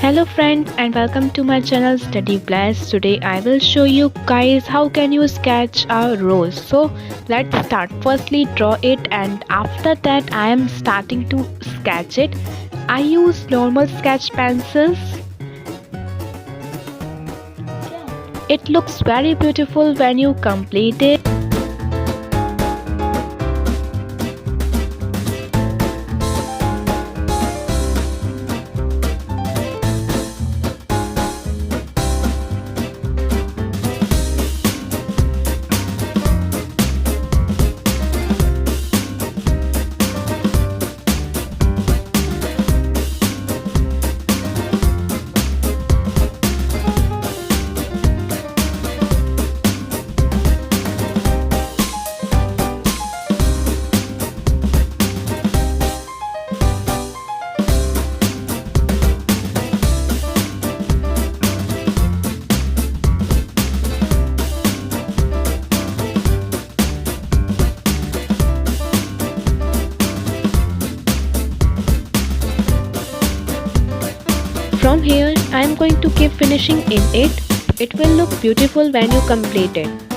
Hello friends and welcome to my channel Study Blast. Today I will show you guys how can you sketch a rose. So let's start. Firstly draw it and after that I am starting to sketch it. I use normal sketch pencils. It looks very beautiful when you complete it. From here I am going to keep finishing in it. It will look beautiful when you complete it.